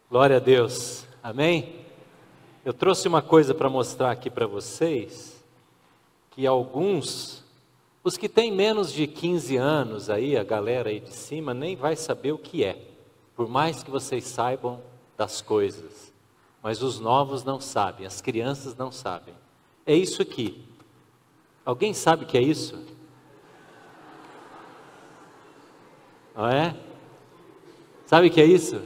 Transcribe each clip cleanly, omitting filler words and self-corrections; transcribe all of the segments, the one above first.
Glória a Deus, amém? Eu trouxe uma coisa para mostrar aqui para vocês, que alguns, os que têm menos de 15 anos aí, a galera aí de cima, nem vai saber o que é, por mais que vocês saibam das coisas, mas os novos não sabem, as crianças não sabem. É isso aqui. Alguém sabe o que é isso? Não é? Sabe o que é isso?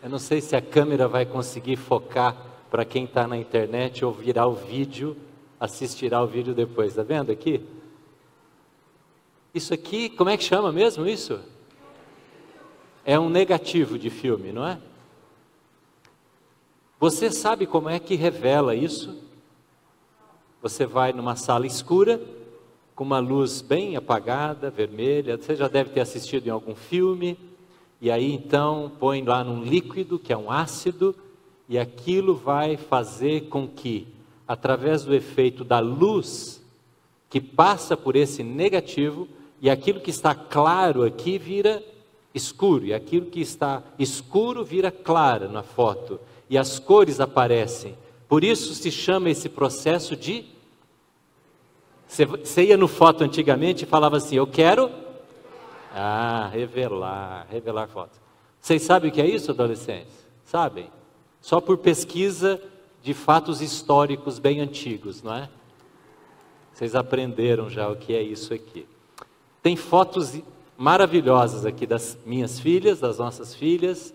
Eu não sei se a câmera vai conseguir focar para quem está na internet ou virar o vídeo, assistirá o vídeo depois. Está vendo aqui? Isso aqui, como é que chama mesmo isso? É um negativo de filme, não é? Você sabe como é que revela isso? Você vai numa sala escura, com uma luz bem apagada, vermelha, você já deve ter assistido em algum filme, e aí então põe lá num líquido, que é um ácido, e aquilo vai fazer com que, através do efeito da luz, que passa por esse negativo, e aquilo que está claro aqui vira escuro, e aquilo que está escuro vira claro na foto, e as cores aparecem. Por isso se chama esse processo de... Você ia no foto antigamente e falava assim, eu quero... revelar fotos. Vocês sabem o que é isso, adolescentes? Sabem? Só por pesquisa de fatos históricos bem antigos, não é? Vocês aprenderam já o que é isso aqui. Tem fotos maravilhosas aqui das minhas filhas, das nossas filhas,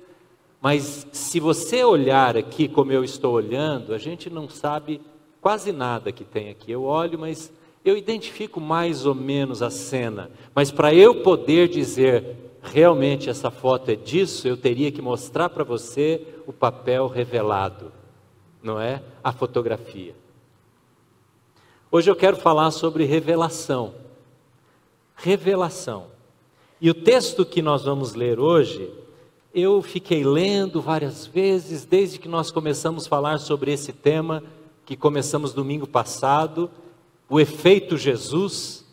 mas se você olhar aqui como eu estou olhando, a gente não sabe quase nada que tem aqui. Eu olho, mas eu identifico mais ou menos a cena, mas para eu poder dizer realmente essa foto é disso, eu teria que mostrar para você o papel revelado, não é? A fotografia. Hoje eu quero falar sobre revelação. Revelação. E o texto que nós vamos ler hoje, eu fiquei lendo várias vezes, desde que nós começamos a falar sobre esse tema, que começamos domingo passado, o efeito Jesus,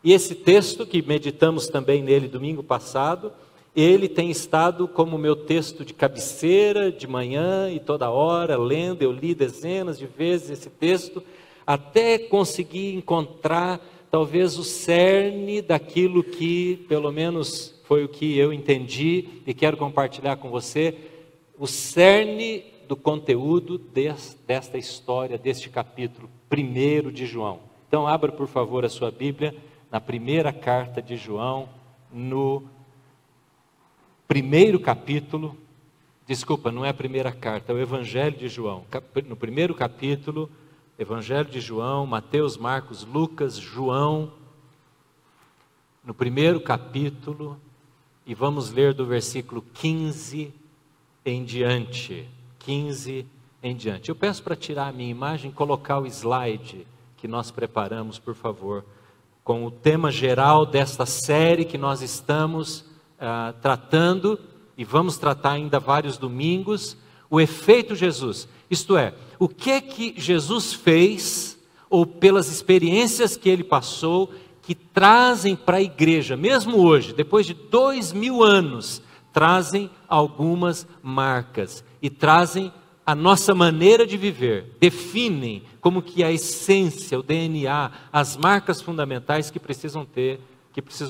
e esse texto que meditamos também nele domingo passado, ele tem estado como meu texto de cabeceira, de manhã e toda hora, lendo, eu li dezenas de vezes esse texto, até conseguir encontrar talvez o cerne daquilo que, pelo menos foi o que eu entendi e quero compartilhar com você, o cerne do conteúdo desta história, deste capítulo 1 de João. Então, abra, por favor, a sua Bíblia na primeira carta de João, no primeiro capítulo, desculpa, não é a primeira carta, é o Evangelho de João. No primeiro capítulo, Evangelho de João, Mateus, Marcos, Lucas, João, no primeiro capítulo, e vamos ler do versículo 15 em diante. 15 em diante. Eu peço para tirar a minha imagem e colocar o slide que nós preparamos, por favor, com o tema geral desta série que nós estamos tratando, e vamos tratar ainda vários domingos, o efeito Jesus. Isto é, o que Jesus fez, ou pelas experiências que ele passou, que trazem para a igreja, mesmo hoje, depois de 2000 anos, trazem algumas marcas, e trazem a nossa maneira de viver, definem como que a essência, o DNA, as marcas fundamentais que precisam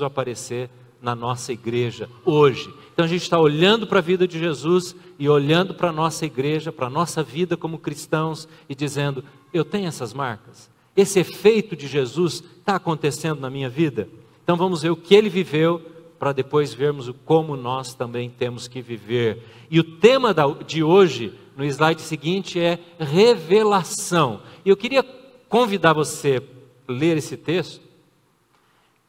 aparecer na nossa igreja hoje. Então a gente está olhando para a vida de Jesus e olhando para a nossa igreja, para a nossa vida como cristãos e dizendo, eu tenho essas marcas? Esse efeito de Jesus está acontecendo na minha vida? Então vamos ver o que ele viveu, para depois vermos como nós também temos que viver. E o tema de hoje, no slide seguinte, é revelação. E eu queria convidar você a ler esse texto,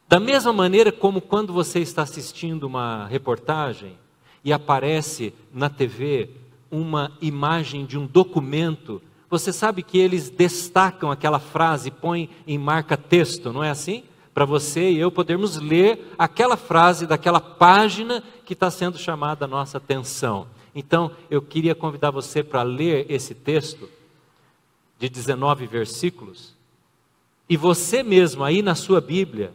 da mesma maneira como quando você está assistindo uma reportagem e aparece na TV uma imagem de um documento, você sabe que eles destacam aquela frase, põem em marca-texto, não é assim? Para você e eu podermos ler aquela frase daquela página que está sendo chamada a nossa atenção. Então, eu queria convidar você para ler esse texto, de 19 versículos, e você mesmo aí na sua Bíblia,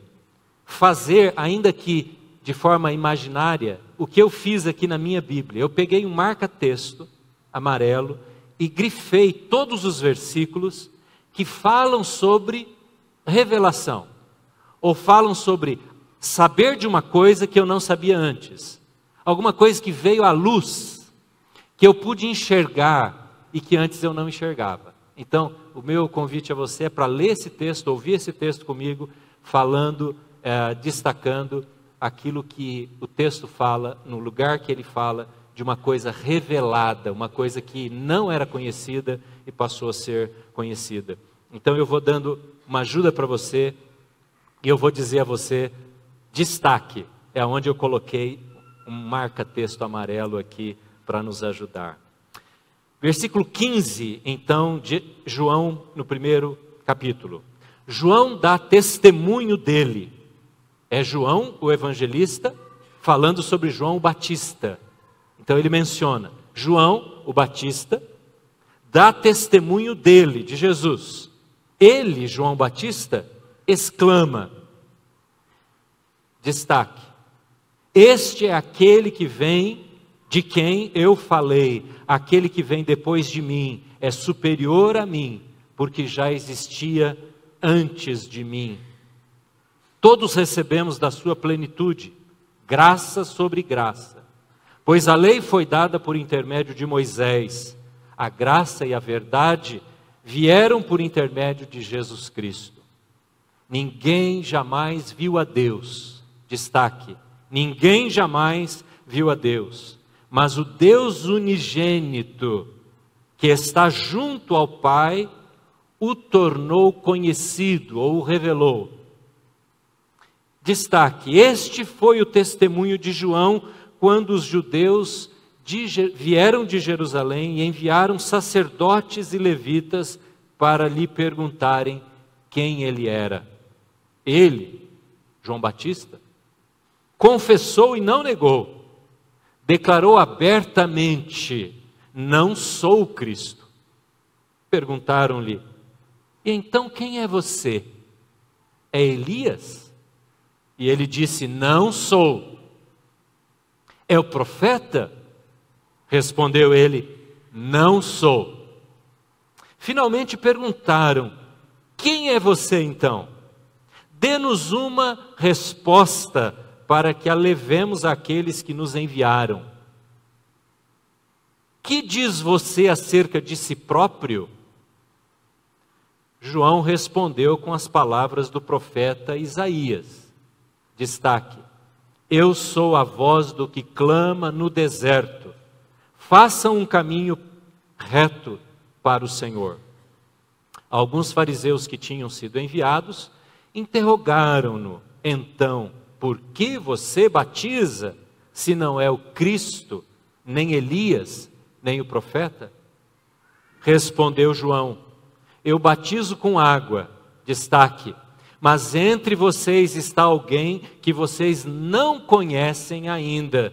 fazer, ainda que de forma imaginária o que eu fiz aqui na minha Bíblia. Eu peguei um marca-texto amarelo e grifei todos os versículos que falam sobre revelação, ou falam sobre saber de uma coisa que eu não sabia antes, alguma coisa que veio à luz, que eu pude enxergar e que antes eu não enxergava. Então, o meu convite a você é para ler esse texto, ouvir esse texto comigo, falando, destacando aquilo que o texto fala, no lugar que ele fala, de uma coisa revelada, uma coisa que não era conhecida e passou a ser conhecida. Então eu vou dando uma ajuda para você e eu vou dizer a você, destaque, é onde eu coloquei um marca-texto amarelo aqui para nos ajudar. Versículo 15, então, de João, no primeiro capítulo. João dá testemunho dele. É João, o evangelista, falando sobre João o Batista. Então ele menciona, João o Batista, dá testemunho dele, de Jesus. Ele, João Batista, exclama, destaque, este é aquele que vem, de quem eu falei, aquele que vem depois de mim, é superior a mim, porque já existia antes de mim. Todos recebemos da sua plenitude, graça sobre graça, pois a lei foi dada por intermédio de Moisés, a graça e a verdade vieram por intermédio de Jesus Cristo. Ninguém jamais viu a Deus, destaque, ninguém jamais viu a Deus, mas o Deus unigênito, que está junto ao Pai, o tornou conhecido ou o revelou. Destaque, este foi o testemunho de João quando os judeus vieram de Jerusalém e enviaram sacerdotes e levitas para lhe perguntarem quem ele era. Ele, João Batista, confessou e não negou, declarou abertamente, não sou o Cristo. Perguntaram-lhe, e então quem é você? É Elias? E ele disse, não sou. É o profeta? Respondeu ele, não sou. Finalmente perguntaram, quem é você então? Dê-nos uma resposta para que a levemos àqueles que nos enviaram. Que diz você acerca de si próprio? João respondeu com as palavras do profeta Isaías. Destaque, eu sou a voz do que clama no deserto. Façam um caminho reto para o Senhor. Alguns fariseus que tinham sido enviados interrogaram-no. Então, por que você batiza, se não é o Cristo, nem Elias, nem o profeta? Respondeu João, eu batizo com água, destaque, mas entre vocês está alguém que vocês não conhecem ainda.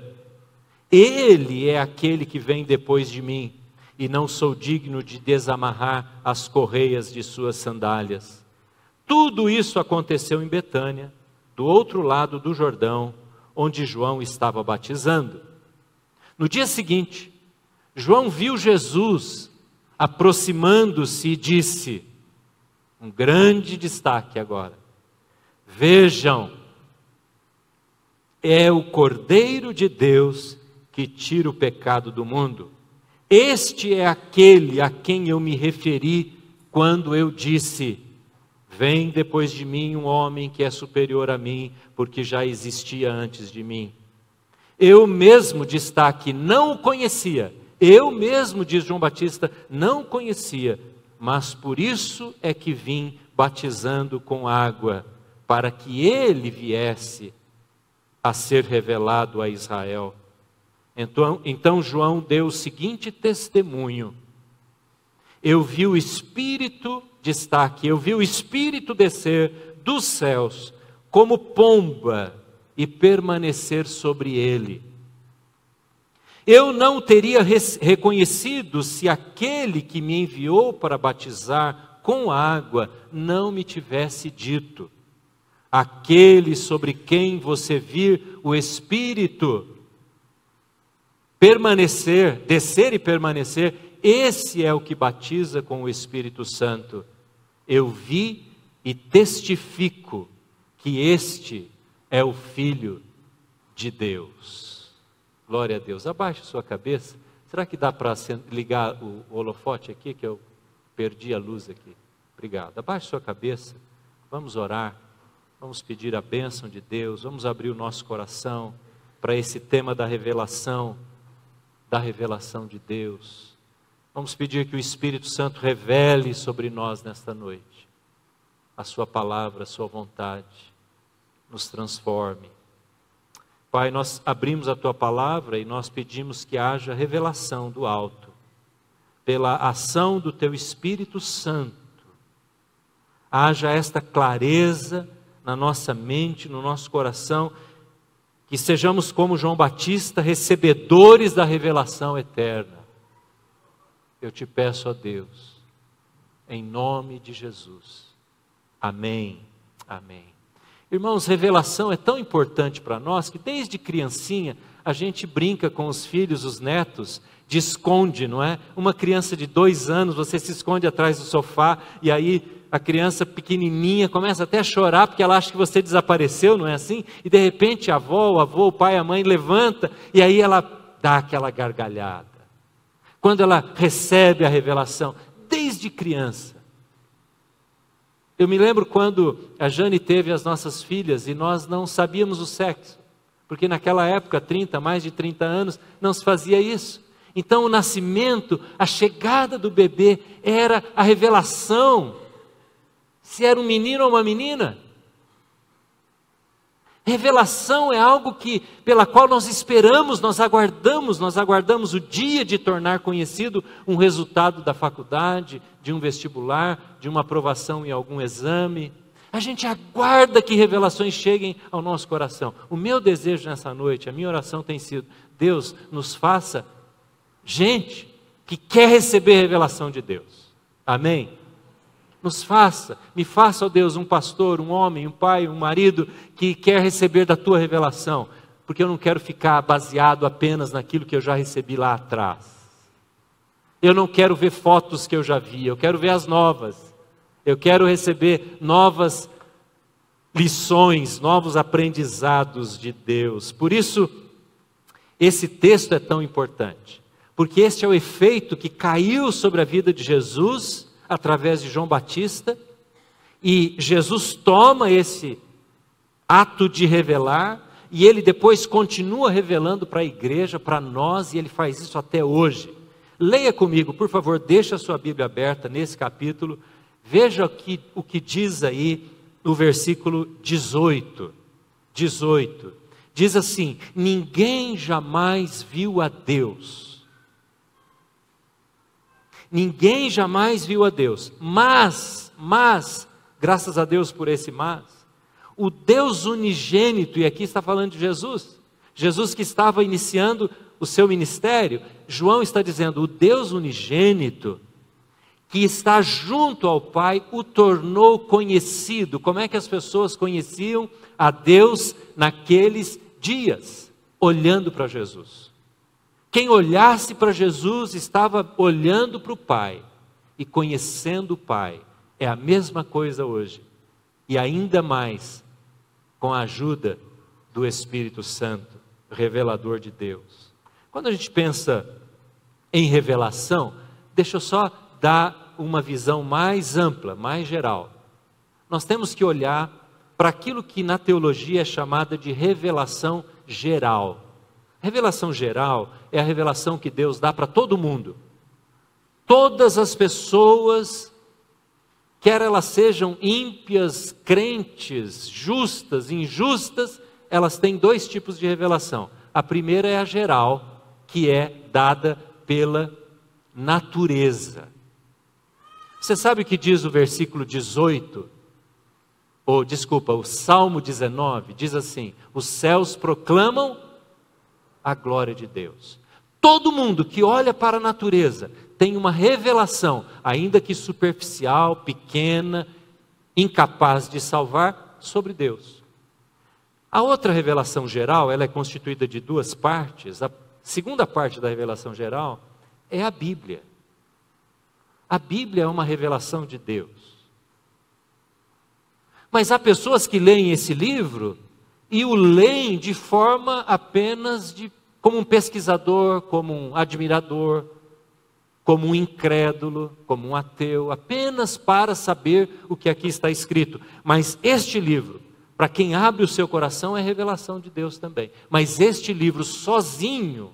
Ele é aquele que vem depois de mim, e não sou digno de desamarrar as correias de suas sandálias. Tudo isso aconteceu em Betânia, do outro lado do Jordão, onde João estava batizando. No dia seguinte, João viu Jesus aproximando-se e disse, um grande destaque agora, vejam, é o Cordeiro de Deus que tira o pecado do mundo. Este é aquele a quem eu me referi quando eu disse, vem depois de mim um homem que é superior a mim, porque já existia antes de mim. Eu mesmo, destaque, não o conhecia. Eu mesmo, diz João Batista, não o conhecia, mas por isso é que vim batizando com água, para que ele viesse a ser revelado a Israel. Então João deu o seguinte testemunho, eu vi o Espírito, destaque, eu vi o Espírito descer dos céus, como pomba, e permanecer sobre ele. Eu não teria reconhecido se aquele que me enviou para batizar com água não me tivesse dito, aquele sobre quem você vir o Espírito permanecer, descer e permanecer, esse é o que batiza com o Espírito Santo. Eu vi e testifico que este é o Filho de Deus. Glória a Deus. Abaixe sua cabeça. Será que dá para ligar o holofote aqui, que eu perdi a luz aqui? Obrigado. Abaixe sua cabeça. Vamos orar. Vamos pedir a bênção de Deus. Vamos abrir o nosso coração para esse tema da revelação de Deus. Vamos pedir que o Espírito Santo revele sobre nós nesta noite a sua palavra, a sua vontade, nos transforme. Pai, nós abrimos a tua palavra e nós pedimos que haja revelação do alto, pela ação do teu Espírito Santo. Haja esta clareza na nossa mente, no nosso coração, que sejamos como João Batista, recebedores da revelação eterna. Eu te peço a Deus, em nome de Jesus. Amém. Amém. Irmãos, revelação é tão importante para nós que desde criancinha a gente brinca com os filhos, os netos, de esconde, não é? Uma criança de 2 anos, você se esconde atrás do sofá e aí a criança pequenininha começa até a chorar porque ela acha que você desapareceu, não é assim? E de repente a avó, o avô, o pai, a mãe levanta e aí ela dá aquela gargalhada. Quando ela recebe a revelação, desde criança. Eu me lembro quando a Jane teve as nossas filhas e nós não sabíamos o sexo, porque naquela época, mais de 30 anos, não se fazia isso. Então o nascimento, a chegada do bebê era a revelação, se era um menino ou uma menina. Revelação é algo pela qual nós esperamos, nós aguardamos o dia de tornar conhecido um resultado da faculdade, de um vestibular, de uma aprovação em algum exame. A gente aguarda que revelações cheguem ao nosso coração. O meu desejo nessa noite, a minha oração tem sido: Deus nos faça gente que quer receber a revelação de Deus. Amém? Me faça, ó Deus, um pastor, um homem, um pai, um marido que quer receber da tua revelação, porque eu não quero ficar baseado apenas naquilo que eu já recebi lá atrás. Eu não quero ver fotos que eu já vi, eu quero ver as novas. Eu quero receber novas lições, novos aprendizados de Deus. Por isso, esse texto é tão importante, porque este é o efeito que caiu sobre a vida de Jesus através de João Batista, e Jesus toma esse ato de revelar, e ele depois continua revelando para a igreja, para nós, e ele faz isso até hoje. Leia comigo, por favor, deixa a sua Bíblia aberta nesse capítulo, veja o que diz aí no versículo 18, diz assim: ninguém jamais viu a Deus. Ninguém jamais viu a Deus, mas, graças a Deus por esse mas, o Deus unigênito, e aqui está falando de Jesus que estava iniciando o seu ministério, João está dizendo, o Deus unigênito, que está junto ao Pai, o tornou conhecido. Como é que as pessoas conheciam a Deus naqueles dias? Olhando para Jesus. Quem olhasse para Jesus estava olhando para o Pai e conhecendo o Pai. É a mesma coisa hoje, e ainda mais com a ajuda do Espírito Santo, revelador de Deus. Quando a gente pensa em revelação, deixa eu só dar uma visão mais ampla, mais geral. Nós temos que olhar para aquilo que na teologia é chamada de revelação geral. Revelação geral é a revelação que Deus dá para todo mundo. Todas as pessoas, quer elas sejam ímpias, crentes, justas, injustas, elas têm 2 tipos de revelação. A primeira é a geral, que é dada pela natureza. Você sabe o que diz o versículo 18? O Salmo 19, diz assim: os céus proclamam a glória de Deus. Todo mundo que olha para a natureza tem uma revelação, ainda que superficial, pequena, incapaz de salvar, sobre Deus. A outra revelação geral, ela é constituída de duas partes. A segunda parte da revelação geral é a Bíblia. A Bíblia é uma revelação de Deus. Mas há pessoas que leem esse livro e o leem de forma apenas como um pesquisador, como um admirador, como um incrédulo, como um ateu, apenas para saber o que aqui está escrito. Mas este livro, para quem abre o seu coração, é revelação de Deus também. Mas este livro sozinho,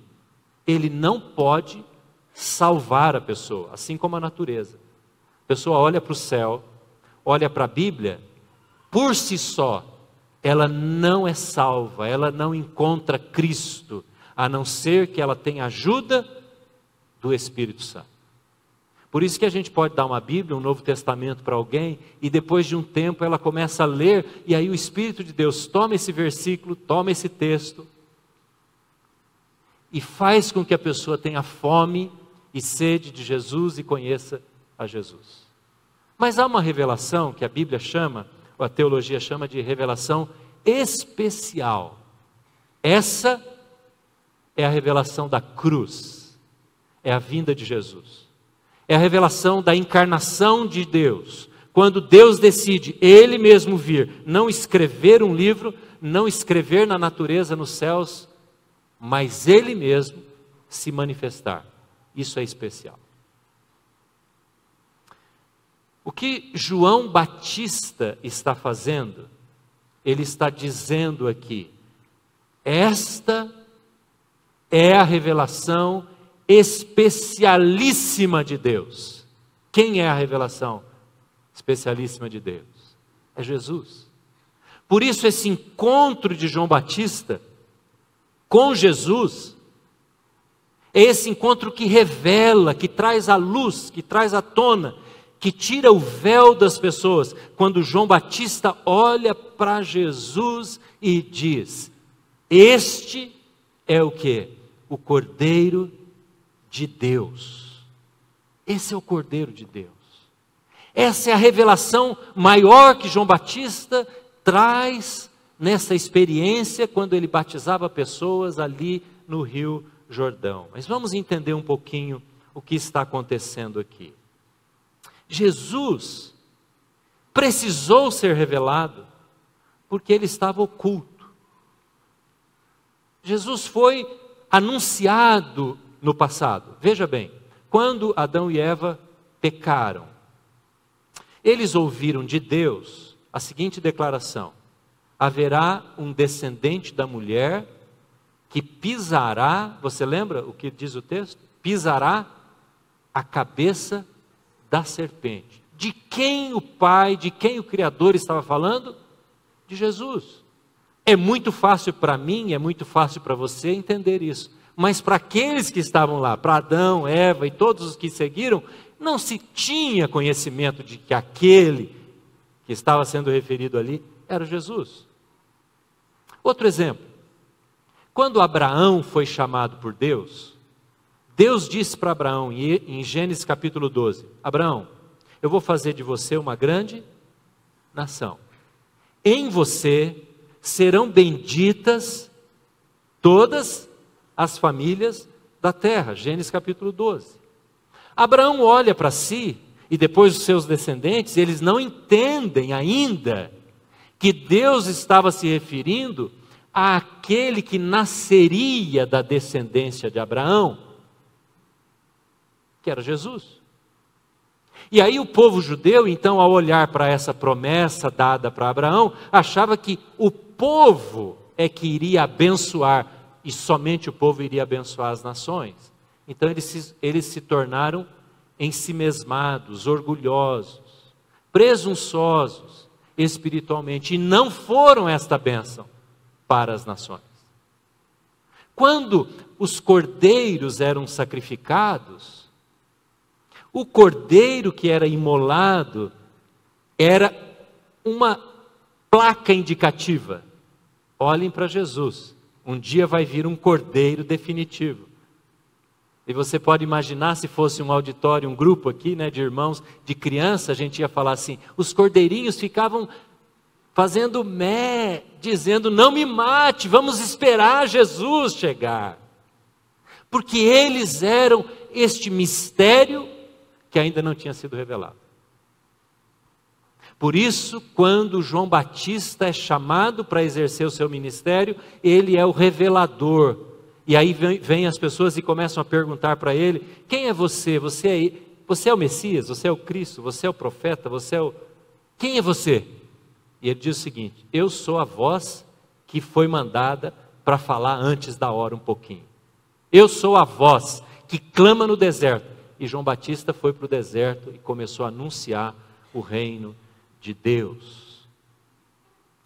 ele não pode salvar a pessoa, assim como a natureza. A pessoa olha para o céu, olha para a Bíblia, por si só, ela não é salva, ela não encontra Cristo, a não ser que ela tenha ajuda do Espírito Santo. Por isso que a gente pode dar uma Bíblia, um Novo Testamento para alguém, e depois de um tempo ela começa a ler, e aí o Espírito de Deus toma esse versículo, toma esse texto, e faz com que a pessoa tenha fome e sede de Jesus e conheça a Jesus. Mas há uma revelação que a Bíblia chama, ou a teologia chama de revelação especial. Essa é a revelação da cruz, é a vinda de Jesus. É a revelação da encarnação de Deus. Quando Deus decide, Ele mesmo vir, não escrever um livro, não escrever na natureza, nos céus, mas Ele mesmo se manifestar. Isso é especial. O que João Batista está fazendo, ele está dizendo aqui, esta é a revelação especialíssima de Deus. Quem é a revelação especialíssima de Deus? É Jesus. Por isso esse encontro de João Batista com Jesus, é esse encontro que revela, que traz à luz, que traz à tona, que tira o véu das pessoas. Quando João Batista olha para Jesus e diz, este é o quê? O Cordeiro de Deus. Esse é o Cordeiro de Deus. Essa é a revelação maior que João Batista traz nessa experiência quando ele batizava pessoas ali no Rio Jordão. Mas vamos entender um pouquinho o que está acontecendo aqui. Jesus precisou ser revelado porque ele estava oculto. Jesus foi anunciado no passado. Veja bem, quando Adão e Eva pecaram, eles ouviram de Deus a seguinte declaração: haverá um descendente da mulher que pisará, você lembra o que diz o texto? Pisará a cabeça da serpente. De quem o Pai, de quem o Criador estava falando? De Jesus. É muito fácil para mim, é muito fácil para você entender isso. Mas para aqueles que estavam lá, para Adão, Eva e todos os que seguiram, não se tinha conhecimento de que aquele que estava sendo referido ali era Jesus. Outro exemplo. Quando Abraão foi chamado por Deus, Deus disse para Abraão, em Gênesis capítulo 12, Abraão, eu vou fazer de você uma grande nação. Em você serão benditas todas as famílias da terra. Gênesis capítulo 12. Abraão olha para si, e depois os seus descendentes, eles não entendem ainda que Deus estava se referindo àquele que nasceria da descendência de Abraão, que era Jesus. E aí o povo judeu, então, ao olhar para essa promessa dada para Abraão, achava que o povo é que iria abençoar, e somente o povo iria abençoar as nações. Então eles se tornaram ensimesmados, orgulhosos, presunçosos espiritualmente, e não foram esta bênção para as nações. Quando os cordeiros eram sacrificados, o cordeiro que era imolado era uma placa indicativa. Olhem para Jesus, um dia vai vir um cordeiro definitivo. E você pode imaginar, se fosse um auditório, um grupo aqui, de irmãos, de criança, a gente ia falar assim, os cordeirinhos ficavam fazendo mé, dizendo: não me mate, vamos esperar Jesus chegar. Porque eles eram este mistério que ainda não tinha sido revelado. Por isso, quando João Batista é chamado para exercer o seu ministério, ele é o revelador. E aí vem as pessoas e começam a perguntar para ele: quem é você? Você é o Messias? Você é o Cristo? Você é o profeta? Quem é você? E ele diz o seguinte: eu sou a voz que foi mandada para falar antes da hora um pouquinho. Eu sou a voz que clama no deserto. E João Batista foi para o deserto e começou a anunciar o reino de Deus.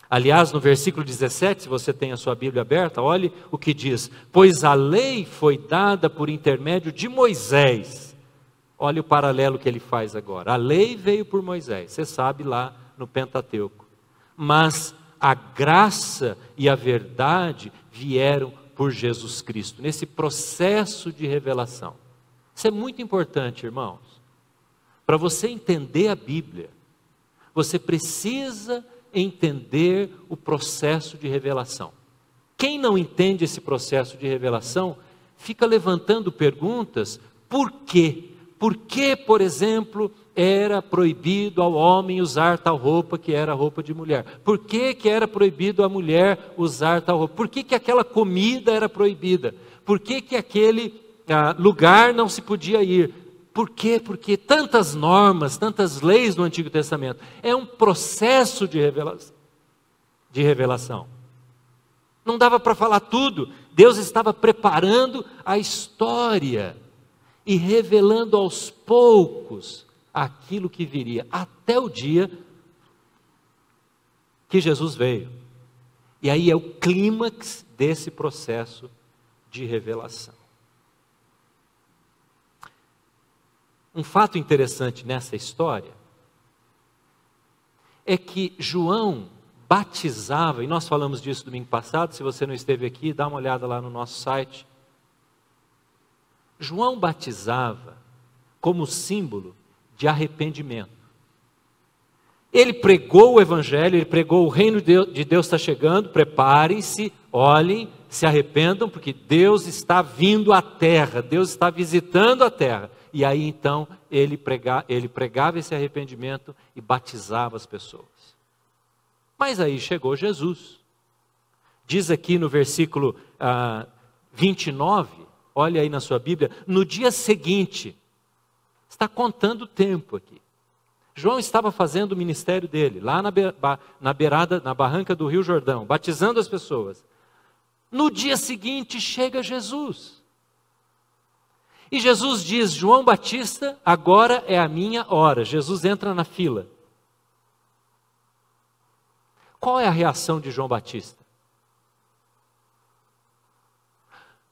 Aliás, no versículo 17, se você tem a sua Bíblia aberta, olhe o que diz: pois a lei foi dada por intermédio de Moisés. Olha o paralelo que ele faz agora. A lei veio por Moisés, você sabe, lá no Pentateuco. Mas a graça e a verdade vieram por Jesus Cristo, nesse processo de revelação. Isso é muito importante, irmãos. Para você entender a Bíblia, você precisa entender o processo de revelação. Quem não entende esse processo de revelação, fica levantando perguntas: por quê? Por que, por exemplo, era proibido ao homem usar tal roupa que era roupa de mulher? Por que era proibido à mulher usar tal roupa? Por que aquela comida era proibida? Por que aquele lugar não se podia ir? Por quê? Porque tantas normas, tantas leis no Antigo Testamento. É um processo de revelação. Não dava para falar tudo. Deus estava preparando a história e revelando aos poucos aquilo que viria, até o dia que Jesus veio. E aí é o clímax desse processo de revelação. Um fato interessante nessa história é que João batizava, e nós falamos disso domingo passado, se você não esteve aqui, dá uma olhada lá no nosso site. João batizava como símbolo de arrependimento. Ele pregou o evangelho, ele pregou: o reino de Deus está chegando, preparem-se, olhem, se arrependam, porque Deus está vindo à terra, Deus está visitando a terra. E aí então ele pregava esse arrependimento e batizava as pessoas. Mas aí chegou Jesus. Diz aqui no versículo 29, olha aí na sua Bíblia, no dia seguinte, está contando o tempo aqui. João estava fazendo o ministério dele, lá na beirada, na barranca do Rio Jordão, batizando as pessoas. No dia seguinte chega Jesus. E Jesus diz: João Batista, agora é a minha hora. Jesus entra na fila. Qual é a reação de João Batista?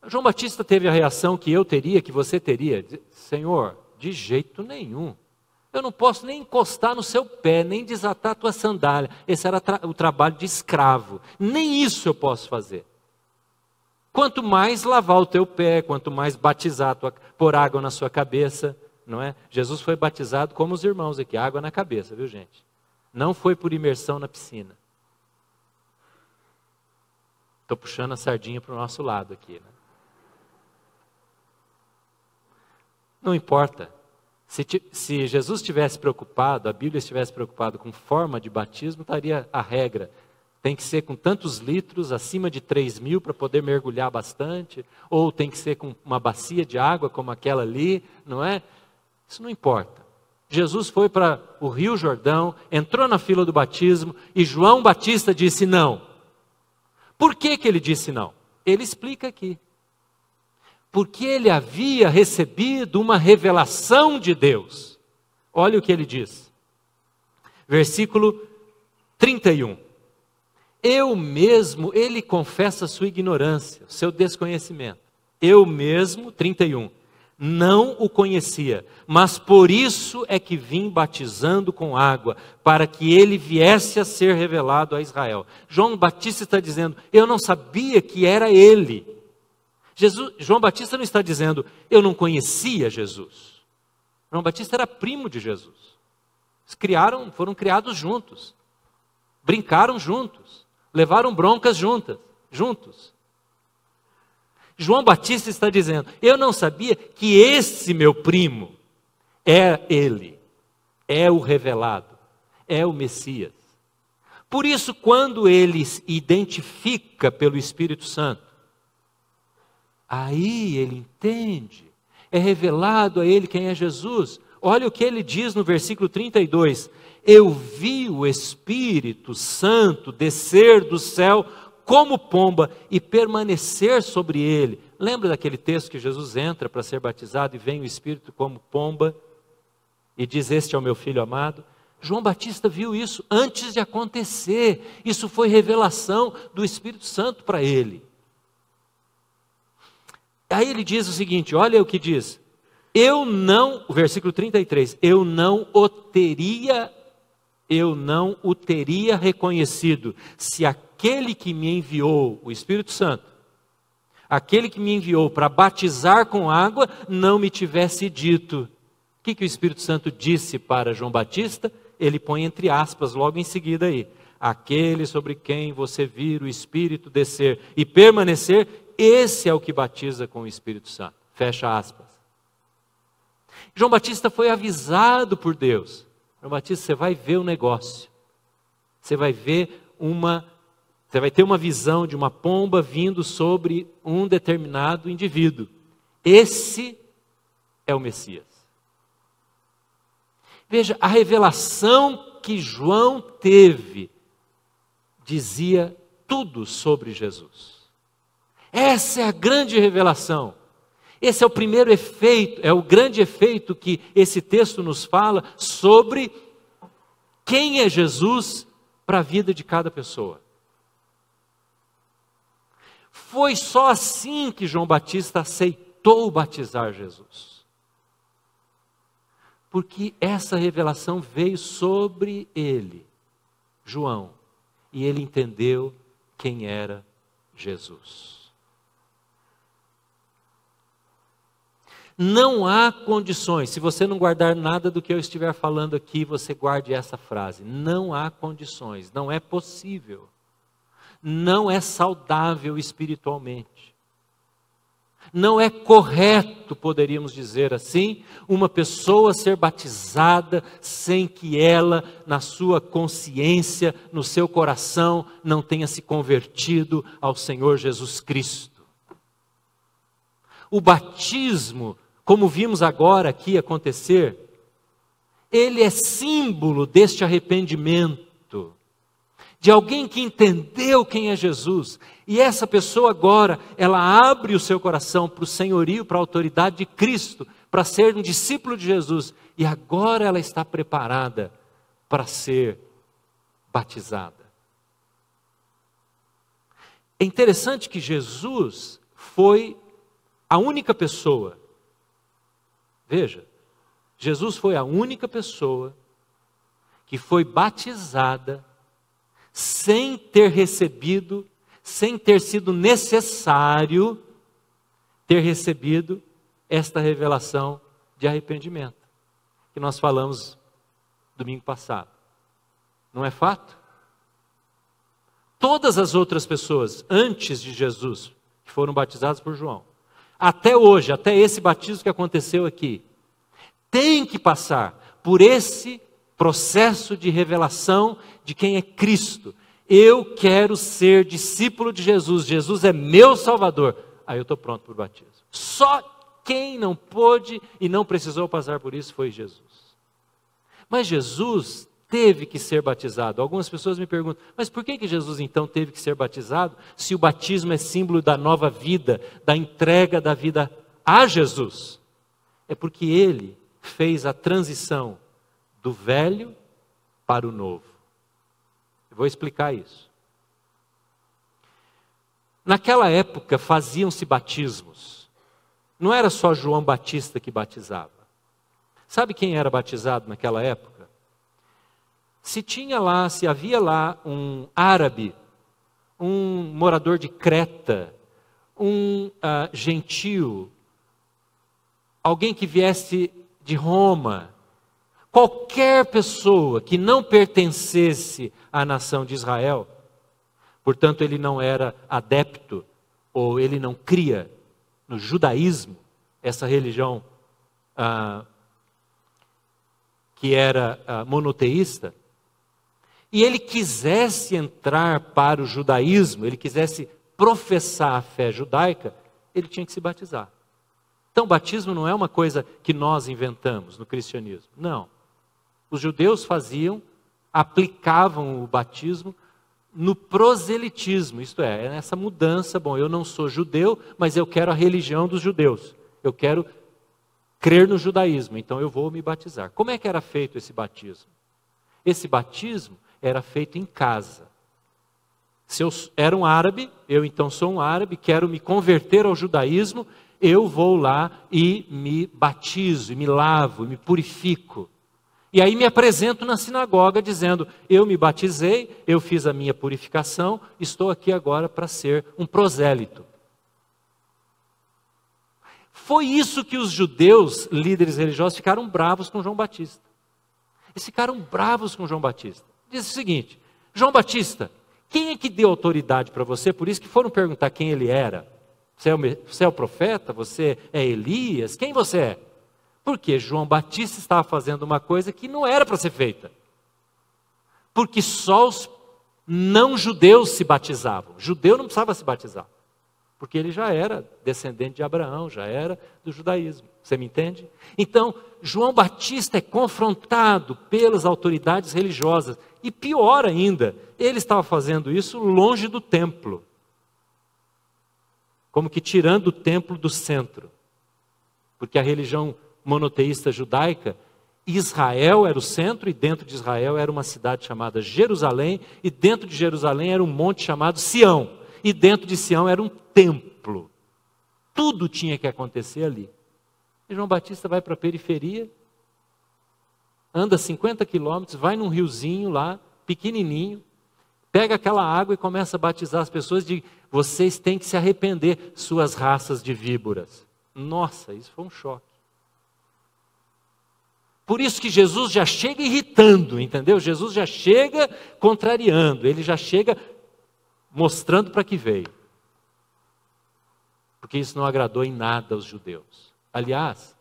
João Batista teve a reação que eu teria, que você teria: Senhor, de jeito nenhum. Eu não posso nem encostar no seu pé, nem desatar a tua sandália. Esse era o trabalho de escravo. Nem isso eu posso fazer. Quanto mais lavar o teu pé, quanto mais batizar, pôr água na sua cabeça, não é? Jesus foi batizado como os irmãos aqui, água na cabeça, viu, gente? Não foi por imersão na piscina. Estou puxando a sardinha para o nosso lado aqui, né? Não importa. Se Jesus estivesse preocupado, a Bíblia estivesse preocupada com forma de batismo, estaria a regra. Tem que ser com tantos litros, acima de 3.000 para poder mergulhar bastante, ou tem que ser com uma bacia de água como aquela ali, não é? Isso não importa. Jesus foi para o Rio Jordão, entrou na fila do batismo e João Batista disse não. Por que ele disse não? Ele explica aqui. Porque ele havia recebido uma revelação de Deus. Olha o que ele diz. Versículo 31. Eu mesmo, ele confessa a sua ignorância, o seu desconhecimento. Eu mesmo, 31, não o conhecia, mas por isso é que vim batizando com água, para que ele viesse a ser revelado a Israel. João Batista está dizendo: eu não sabia que era ele. João Batista não está dizendo: eu não conhecia Jesus. João Batista era primo de Jesus. Eles foram criados juntos. brincaram juntos, levaram broncas juntos. João Batista está dizendo, eu não sabia que esse meu primo é ele, é o revelado, é o Messias. Por isso, quando ele se identifica pelo Espírito Santo, aí ele entende, é revelado a ele quem é Jesus. Olha o que ele diz no versículo 32, eu vi o Espírito Santo descer do céu como pomba e permanecer sobre ele. Lembra daquele texto que Jesus entra para ser batizado e vem o Espírito como pomba e diz, este é o meu filho amado? João Batista viu isso antes de acontecer. Isso foi revelação do Espírito Santo para ele. Aí ele diz o seguinte, olha o que diz. O versículo 33, eu não o teria reconhecido se aquele que me enviou, o Espírito Santo, aquele que me enviou para batizar com água, não me tivesse dito. O que o Espírito Santo disse para João Batista? Ele põe entre aspas logo em seguida aí. Aquele sobre quem você vir o Espírito descer e permanecer, esse é o que batiza com o Espírito Santo. Fecha aspas. João Batista foi avisado por Deus. João Batista, você vai ver o negócio. Você vai ter uma visão de uma pomba vindo sobre um determinado indivíduo. Esse é o Messias. Veja, a revelação que João teve dizia tudo sobre Jesus. Essa é a grande revelação. Esse é o primeiro efeito, é o grande efeito que esse texto nos fala sobre quem é Jesus para a vida de cada pessoa. Foi só assim que João Batista aceitou batizar Jesus. Porque essa revelação veio sobre ele, João, e ele entendeu quem era Jesus. Não há condições, se você não guardar nada do que eu estiver falando aqui, você guarde essa frase. Não há condições, não é possível, não é saudável espiritualmente. Não é correto, poderíamos dizer assim, uma pessoa ser batizada sem que ela, na sua consciência, no seu coração, não tenha se convertido ao Senhor Jesus Cristo. O batismo, como vimos agora aqui acontecer, ele é símbolo deste arrependimento, de alguém que entendeu quem é Jesus. E essa pessoa agora, ela abre o seu coração para o senhorio, para a autoridade de Cristo, para ser um discípulo de Jesus. E agora ela está preparada para ser batizada. É interessante que Jesus foi a única pessoa. Veja, Jesus foi a única pessoa que foi batizada sem ter recebido, sem ter sido necessário ter recebido esta revelação de arrependimento, que nós falamos domingo passado. Não é fato? Todas as outras pessoas, antes de Jesus, que foram batizadas por João, até hoje, até esse batismo que aconteceu aqui, têm que passar por esse processo de revelação de quem é Cristo. Eu quero ser discípulo de Jesus, Jesus é meu Salvador. Aí eu estou pronto para o batismo. Só quem não pôde e não precisou passar por isso foi Jesus. Mas Jesus teve que ser batizado. Algumas pessoas me perguntam, mas por que Jesus então teve que ser batizado, se o batismo é símbolo da nova vida, da entrega da vida a Jesus? É porque ele fez a transição do velho para o novo. Eu vou explicar isso. Naquela época faziam-se batismos. Não era só João Batista que batizava. Sabe quem era batizado naquela época? Se havia lá um árabe, um morador de Creta, um gentio, alguém que viesse de Roma, Qualquer pessoa que não pertencesse à nação de Israel, portanto ele não era adepto, ou ele não cria no judaísmo, essa religião que era monoteísta, e ele quisesse entrar para o judaísmo, ele quisesse professar a fé judaica, ele tinha que se batizar. Então, o batismo não é uma coisa que nós inventamos no cristianismo. Não. Os judeus faziam, aplicavam o batismo no proselitismo, isto é, nessa mudança, bom, eu não sou judeu, mas eu quero a religião dos judeus. Eu quero crer no judaísmo, então eu vou me batizar. Como é que era feito esse batismo? Esse batismo era feito em casa. Se eu era um árabe, eu então sou um árabe, quero me converter ao judaísmo, eu vou lá e me batizo, e me lavo, e me purifico. E aí me apresento na sinagoga dizendo, eu me batizei, eu fiz a minha purificação, estou aqui agora para ser um prosélito. Foi isso que os judeus, líderes religiosos, ficaram bravos com João Batista. Eles ficaram bravos com João Batista. Diz o seguinte, João Batista, quem é que deu autoridade para você? Por isso que foram perguntar quem ele era. Você é o profeta? Você é Elias? Quem você é? Porque João Batista estava fazendo uma coisa que não era para ser feita. Porque só os não judeus se batizavam. Judeu não precisava se batizar. Porque ele já era descendente de Abraão, já era do judaísmo. Você me entende? Então, João Batista é confrontado pelas autoridades religiosas. E pior ainda, ele estava fazendo isso longe do templo. Como que tirando o templo do centro. Porque a religião monoteísta judaica, Israel era o centro e dentro de Israel era uma cidade chamada Jerusalém e dentro de Jerusalém era um monte chamado Sião e dentro de Sião era um templo. Tudo tinha que acontecer ali. E João Batista vai para a periferia, anda 50 quilômetros, vai num riozinho lá, pequenininho, pega aquela água e começa a batizar as pessoas de vocês têm que se arrepender, suas raças de víboras. Nossa, isso foi um choque. Por isso que Jesus já chega irritando, entendeu? Jesus já chega contrariando, ele já chega mostrando para que veio. Porque isso não agradou em nada aos judeus. Aliás,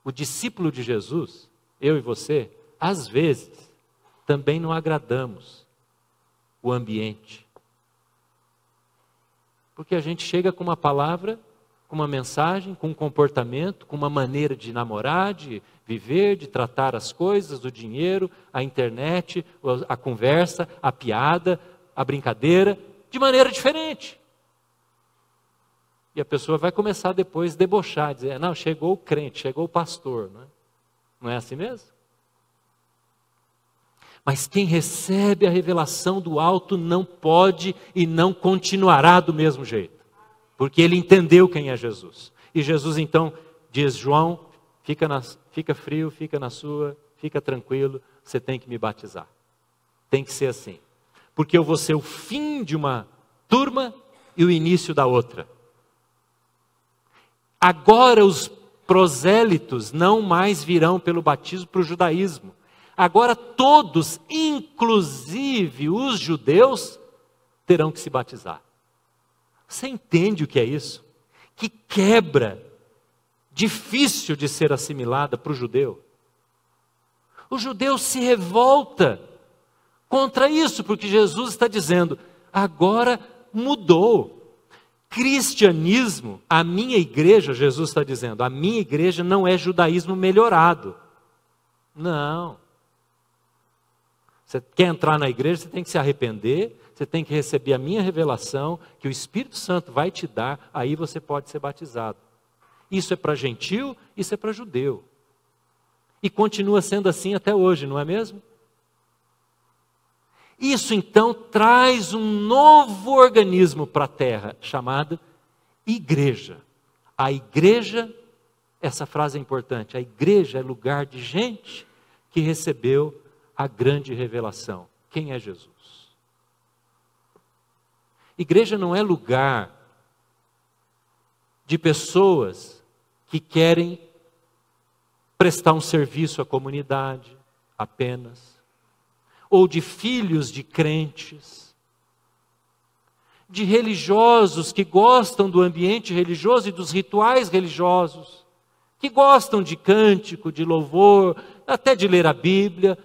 o discípulo de Jesus, eu e você, às vezes, também não agradamos o ambiente. Porque a gente chega com uma palavra, com uma mensagem, com um comportamento, com uma maneira de namorar, de viver, de tratar as coisas, o dinheiro, a internet, a conversa, a piada, a brincadeira, de maneira diferente. E a pessoa vai começar depois a debochar, dizer, não, chegou o crente, chegou o pastor. Não é assim mesmo? Mas quem recebe a revelação do alto não pode e não continuará do mesmo jeito. Porque ele entendeu quem é Jesus. E Jesus então diz, João, fica frio, fica na sua, fica tranquilo, você tem que me batizar. Tem que ser assim. Porque eu vou ser o fim de uma turma e o início da outra. Agora os prosélitos não mais virão pelo batismo para o judaísmo. Agora todos, inclusive os judeus, terão que se batizar. Você entende o que é isso? Que quebra difícil de ser assimilada para o judeu. O judeu se revolta contra isso, porque Jesus está dizendo, agora mudou. Cristianismo, a minha igreja, Jesus está dizendo, a minha igreja não é judaísmo melhorado. Não. Você quer entrar na igreja, você tem que se arrepender, você tem que receber a minha revelação, que o Espírito Santo vai te dar, aí você pode ser batizado. Isso é para gentil, isso é para judeu. E continua sendo assim até hoje, não é mesmo? Isso então traz um novo organismo para a terra, chamado igreja. A igreja, essa frase é importante, a igreja é lugar de gente que recebeu a grande revelação. Quem é Jesus? Igreja não é lugar de pessoas que querem prestar um serviço à comunidade, apenas, ou de filhos de crentes, de religiosos que gostam do ambiente religioso e dos rituais religiosos, que gostam de cântico, de louvor, até de ler a Bíblia.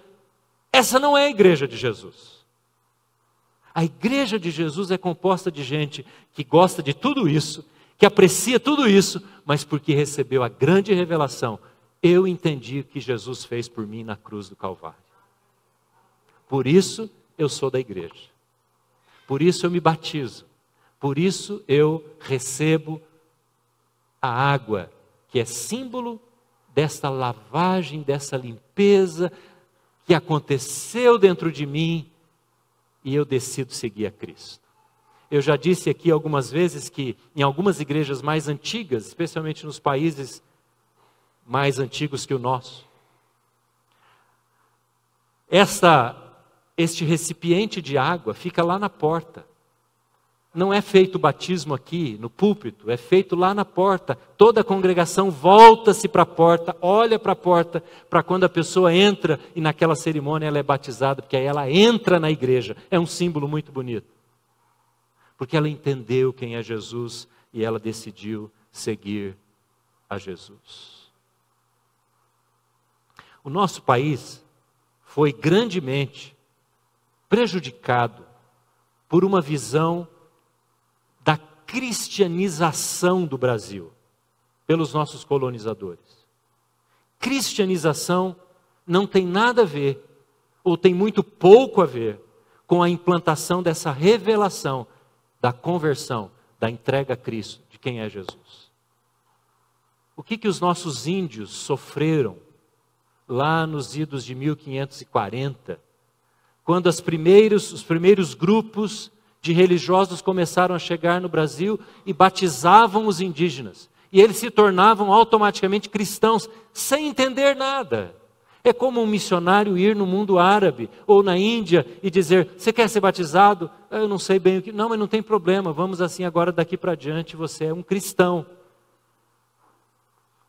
Essa não é a igreja de Jesus. A igreja de Jesus é composta de gente que gosta de tudo isso, que aprecia tudo isso, mas porque recebeu a grande revelação: eu entendi o que Jesus fez por mim na cruz do Calvário. Por isso eu sou da igreja. Por isso eu me batizo. Por isso eu recebo a água, que é símbolo desta lavagem, dessa limpeza que aconteceu dentro de mim, e eu decido seguir a Cristo. Eu já disse aqui algumas vezes que em algumas igrejas mais antigas, especialmente nos países mais antigos que o nosso, este recipiente de água fica lá na porta. Não é feito o batismo aqui no púlpito, é feito lá na porta. Toda a congregação volta-se para a porta, olha para a porta, para quando a pessoa entra e naquela cerimônia ela é batizada, porque aí ela entra na igreja. É um símbolo muito bonito. Porque ela entendeu quem é Jesus e ela decidiu seguir a Jesus. O nosso país foi grandemente prejudicado por uma visão da cristianização do Brasil pelos nossos colonizadores. Cristianização não tem nada a ver, ou tem muito pouco a ver, com a implantação dessa revelação da conversão, da entrega a Cristo, de quem é Jesus. O que os nossos índios sofreram lá nos idos de 1540, quando os primeiros grupos de religiosos começaram a chegar no Brasil e batizavam os indígenas. E eles se tornavam automaticamente cristãos, sem entender nada. É como um missionário ir no mundo árabe ou na Índia e dizer: você quer ser batizado? Eu não sei bem o que. Não, mas não tem problema, vamos assim agora daqui para diante, você é um cristão.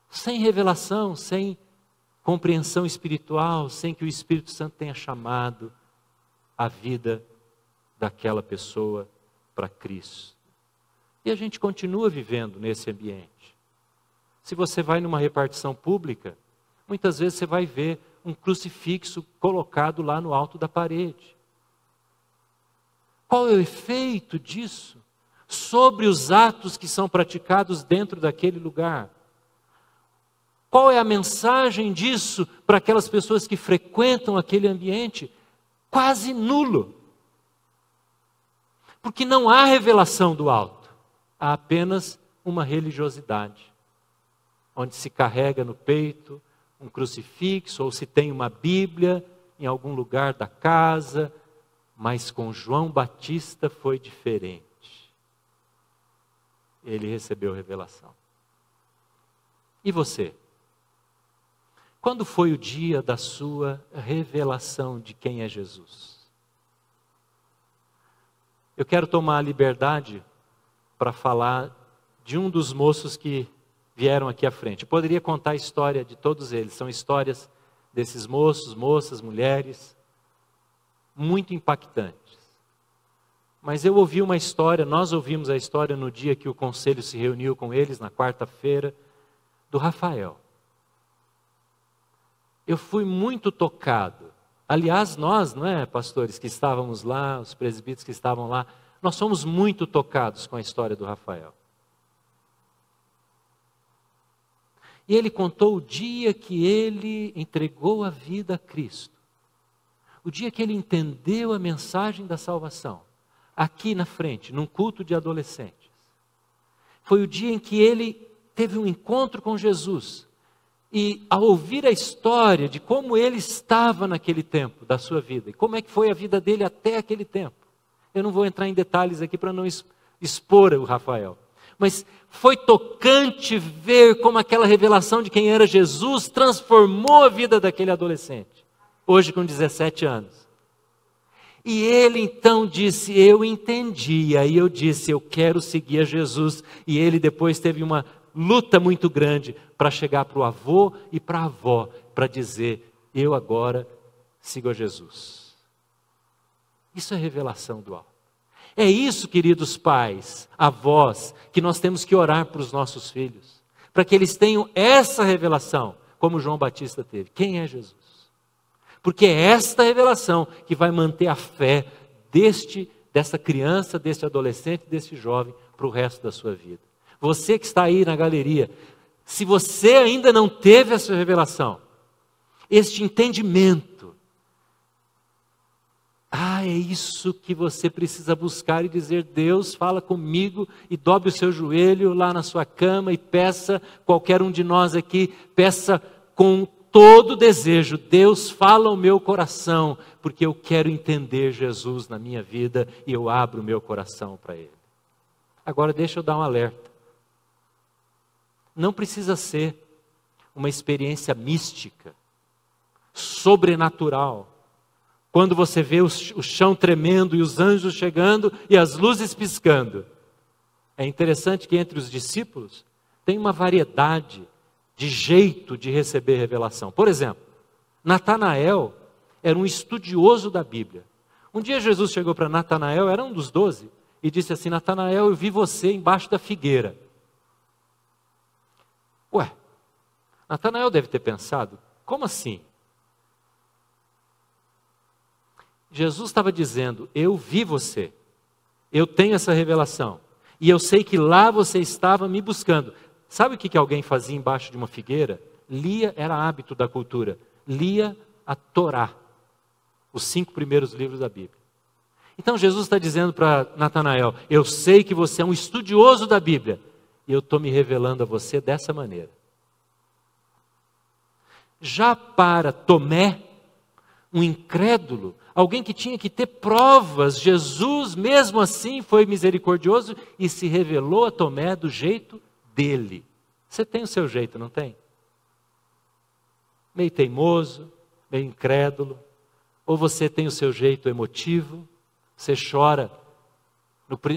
Sem revelação, sem compreensão espiritual, sem que o Espírito Santo tenha chamado a vida daquela pessoa para Cristo. E a gente continua vivendo nesse ambiente. Se você vai numa repartição pública, muitas vezes você vai ver um crucifixo colocado lá no alto da parede. Qual é o efeito disso sobre os atos que são praticados dentro daquele lugar? Qual é a mensagem disso para aquelas pessoas que frequentam aquele ambiente? Quase nulo. Porque não há revelação do alto, há apenas uma religiosidade, onde se carrega no peito um crucifixo, ou se tem uma Bíblia em algum lugar da casa, mas com João Batista foi diferente. Ele recebeu revelação. E você? Quando foi o dia da sua revelação de quem é Jesus? Eu quero tomar a liberdade para falar de um dos moços que vieram aqui à frente. Eu poderia contar a história de todos eles. São histórias desses moços, moças, mulheres, muito impactantes. Mas eu ouvi uma história, nós ouvimos a história no dia que o conselho se reuniu com eles, na quarta-feira, do Rafael. Eu fui muito tocado. Aliás, nós, não é, pastores que estávamos lá, os presbíteros que estavam lá, nós somos muito tocados com a história do Rafael. E ele contou o dia que ele entregou a vida a Cristo. O dia que ele entendeu a mensagem da salvação. Aqui na frente, num culto de adolescentes. Foi o dia em que ele teve um encontro com Jesus. E ao ouvir a história de como ele estava naquele tempo da sua vida, e como é que foi a vida dele até aquele tempo. Eu não vou entrar em detalhes aqui para não expor o Rafael. Mas foi tocante ver como aquela revelação de quem era Jesus transformou a vida daquele adolescente. Hoje com 17 anos. E ele então disse: eu entendi. Aí eu disse: eu quero seguir a Jesus. E ele depois teve uma luta muito grande para chegar para o avô e para a avó, para dizer: eu agora sigo a Jesus. Isso é revelação do alto. É isso, queridos pais, avós, que nós temos que orar para os nossos filhos, para que eles tenham essa revelação, como João Batista teve. Quem é Jesus? Porque é esta revelação que vai manter a fé dessa criança, deste adolescente, deste jovem, para o resto da sua vida. Você que está aí na galeria, se você ainda não teve essa revelação, este entendimento, é isso que você precisa buscar e dizer: Deus, fala comigo, e dobre o seu joelho lá na sua cama e peça, qualquer um de nós aqui, peça com todo desejo: Deus, fala ao meu coração, porque eu quero entender Jesus na minha vida e eu abro o meu coração para Ele. Agora deixa eu dar um alerta. Não precisa ser uma experiência mística, sobrenatural. Quando você vê o chão tremendo e os anjos chegando e as luzes piscando. É interessante que entre os discípulos tem uma variedade de jeito de receber revelação. Por exemplo, Natanael era um estudioso da Bíblia. Um dia Jesus chegou para Natanael, era um dos 12, e disse assim: Natanael, eu vi você embaixo da figueira. Ué, Natanael deve ter pensado: como assim? Jesus estava dizendo: eu vi você, eu tenho essa revelação, e eu sei que lá você estava me buscando. Sabe o que alguém fazia embaixo de uma figueira? Lia, era hábito da cultura, lia a Torá, os 5 primeiros livros da Bíblia. Então Jesus está dizendo para Natanael: eu sei que você é um estudioso da Bíblia, e eu estou me revelando a você dessa maneira. Já para Tomé, um incrédulo, alguém que tinha que ter provas, Jesus mesmo assim foi misericordioso e se revelou a Tomé do jeito dele. Você tem o seu jeito, não tem? Meio teimoso, meio incrédulo, ou você tem o seu jeito emotivo, você chora.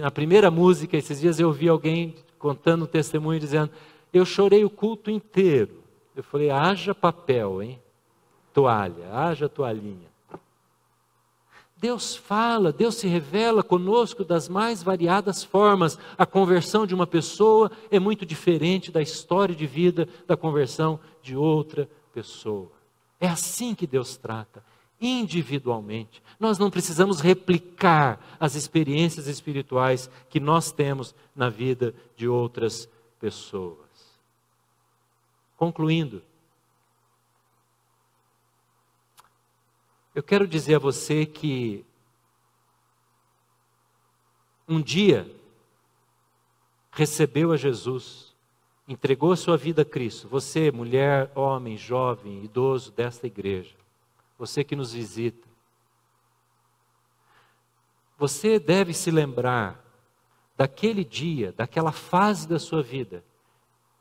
Na primeira música, esses dias eu ouvi alguém contando um testemunho dizendo: eu chorei o culto inteiro. Eu falei: haja papel, hein? Toalha, haja toalhinha. Deus fala, Deus se revela conosco das mais variadas formas. A conversão de uma pessoa é muito diferente da história de vida da conversão de outra pessoa. É assim que Deus trata, individualmente. Nós não precisamos replicar as experiências espirituais que nós temos na vida de outras pessoas. Concluindo, eu quero dizer a você que um dia recebeu a Jesus, entregou a sua vida a Cristo. Você, mulher, homem, jovem, idoso desta igreja, você que nos visita, você deve se lembrar daquele dia, daquela fase da sua vida,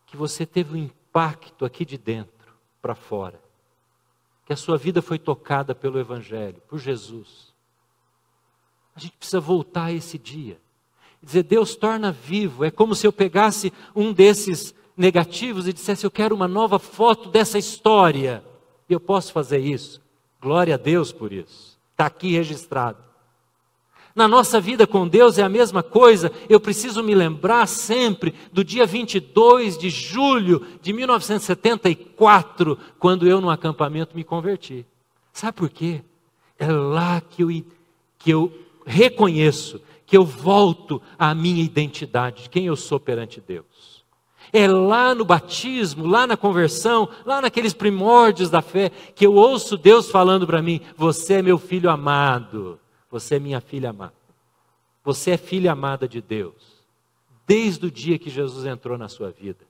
que você teve um impacto aqui de dentro para fora. Que a sua vida foi tocada pelo Evangelho, por Jesus. A gente precisa voltar a esse dia. E dizer: Deus, torna vivo. É como se eu pegasse um desses negativos e dissesse: eu quero uma nova foto dessa história. E eu posso fazer isso. Glória a Deus por isso. Está aqui registrado. Na nossa vida com Deus é a mesma coisa. Eu preciso me lembrar sempre do dia 22 de julho de 1974, quando eu no acampamento me converti. Sabe por quê? É lá que eu reconheço, que eu volto à minha identidade, de quem eu sou perante Deus. É lá no batismo, lá na conversão, lá naqueles primórdios da fé, que eu ouço Deus falando para mim: você é meu filho amado. Você é minha filha amada. Você é filha amada de Deus. Desde o dia que Jesus entrou na sua vida.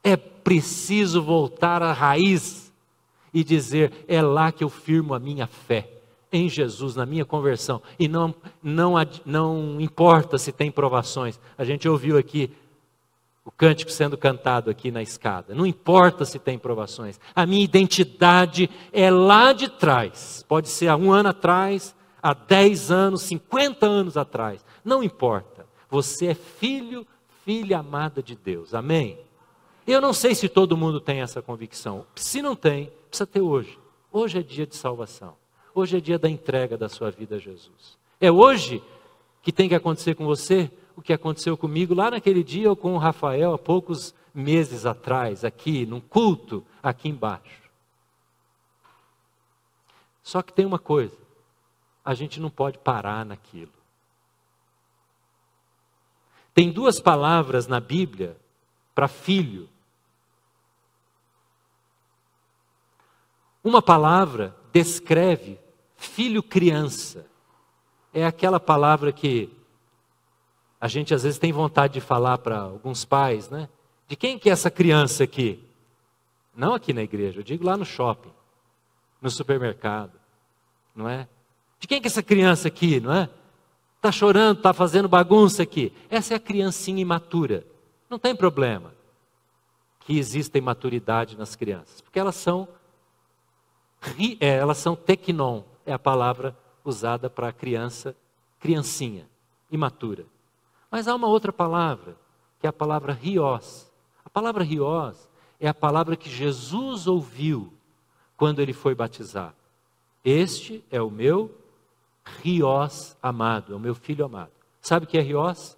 É preciso voltar à raiz e dizer: é lá que eu firmo a minha fé. Em Jesus, na minha conversão. E não importa se tem provações. A gente ouviu aqui o cântico sendo cantado aqui na escada. Não importa se tem provações. A minha identidade é lá de trás. Pode ser há 1 ano atrás, há 10 anos, 50 anos atrás, não importa, você é filho, filha amada de Deus, amém? Eu não sei se todo mundo tem essa convicção, se não tem, precisa ter hoje, Hoje é dia de salvação. Hoje é dia da entrega da sua vida a Jesus. É hoje que tem que acontecer com você o que aconteceu comigo lá naquele dia ou com o Rafael há poucos meses atrás, aqui, num culto, aqui embaixo. Só que tem uma coisa, a gente não pode parar naquilo. Tem duas palavras na Bíblia para filho. Uma palavra descreve filho-criança. É aquela palavra que a gente às vezes tem vontade de falar para alguns pais, né? De quem que é essa criança aqui? Não aqui na igreja, eu digo lá no shopping, no supermercado, não é? De quem que é essa criança aqui, não é? Está chorando, está fazendo bagunça aqui. Essa é a criancinha imatura. Não tem problema que exista imaturidade nas crianças, porque elas são teknon, é a palavra usada para criança, criancinha, imatura. Mas há uma outra palavra, que é a palavra rios. A palavra rios é a palavra que Jesus ouviu quando ele foi batizar. Este é o meu rios amado, é o meu filho amado. Sabe o que é rios?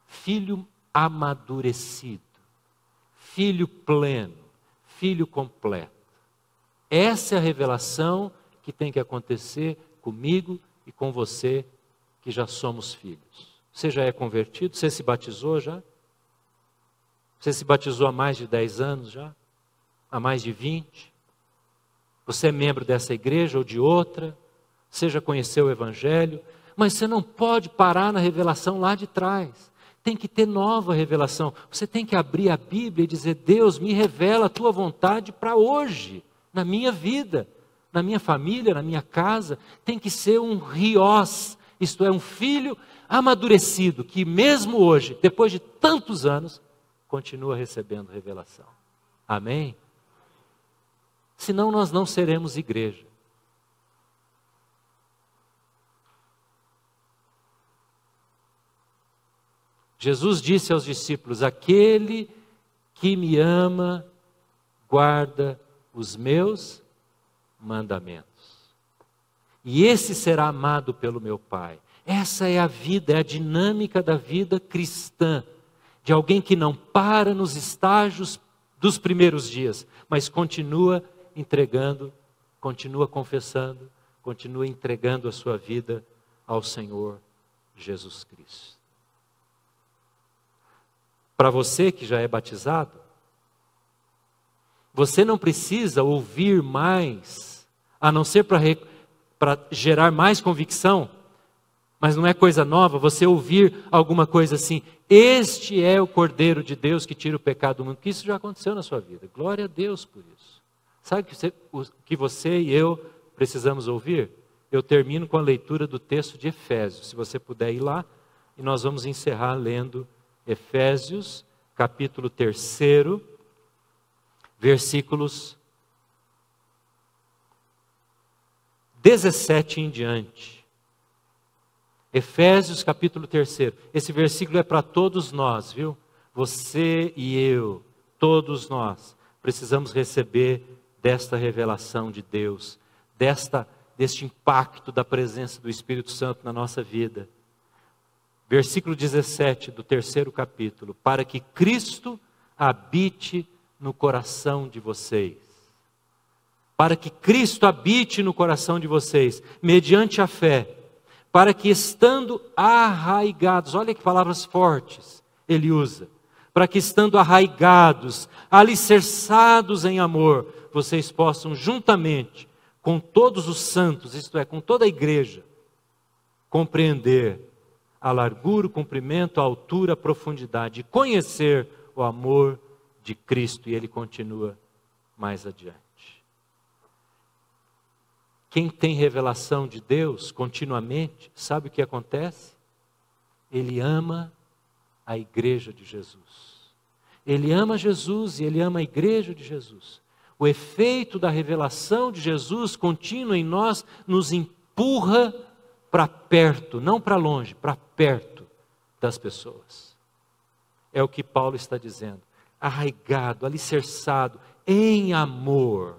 Filho amadurecido, filho pleno, filho completo. Essa é a revelação que tem que acontecer comigo e com você que já somos filhos. Você já é convertido? Você se batizou já? Você se batizou há mais de 10 anos já? Há mais de 20? Você é membro dessa igreja ou de outra? Você já conheceu o Evangelho? Mas você não pode parar na revelação lá de trás. Tem que ter nova revelação. Você tem que abrir a Bíblia e dizer: Deus, me revela a tua vontade para hoje, na minha vida, na minha família, na minha casa. Tem que ser um rios, isto é, um filho amadurecido, que mesmo hoje, depois de tantos anos, continua recebendo revelação. Amém? Senão nós não seremos igreja. Jesus disse aos discípulos: aquele que me ama, guarda os meus mandamentos. E esse será amado pelo meu Pai. Essa é a vida, é a dinâmica da vida cristã. De alguém que não para nos estágios dos primeiros dias, mas continua entregando, continua confessando, continua entregando a sua vida ao Senhor Jesus Cristo. Para você que já é batizado, você não precisa ouvir mais, a não ser para gerar mais convicção, mas não é coisa nova você ouvir alguma coisa assim: este é o Cordeiro de Deus que tira o pecado do mundo. Que isso já aconteceu na sua vida. Glória a Deus por isso. Sabe o que você e eu precisamos ouvir? Eu termino com a leitura do texto de Efésios. Se você puder ir lá, e nós vamos encerrar lendo Efésios, capítulo 3, versículos 17 em diante. Efésios, capítulo 3. Esse versículo é para todos nós, viu? Você e eu, todos nós, precisamos receber desta revelação de Deus, deste impacto da presença do Espírito Santo na nossa vida. Versículo 17 do 3º capítulo: para que Cristo habite no coração de vocês. Para que Cristo habite no coração de vocês, mediante a fé, para que estando arraigados, olha que palavras fortes ele usa, para que estando arraigados, alicerçados em amor, vocês possam juntamente com todos os santos, isto é, com toda a igreja, compreender a largura, o comprimento, a altura, a profundidade, e conhecer o amor de Cristo. E ele continua mais adiante. Quem tem revelação de Deus continuamente, sabe o que acontece? Ele ama a igreja de Jesus. Ele ama Jesus e ele ama a igreja de Jesus. O efeito da revelação de Jesus contínua em nós nos empurra para perto, não para longe, para perto das pessoas. É o que Paulo está dizendo. Arraigado, alicerçado em amor,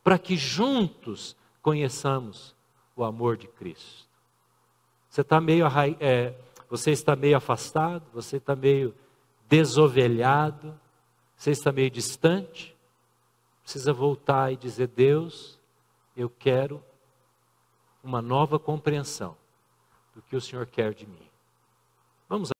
para que juntos conheçamos o amor de Cristo. Você está meio afastado, você está meio desovelhado, você está meio distante, precisa voltar e dizer: Deus, eu quero uma nova compreensão do que o Senhor quer de mim. Vamos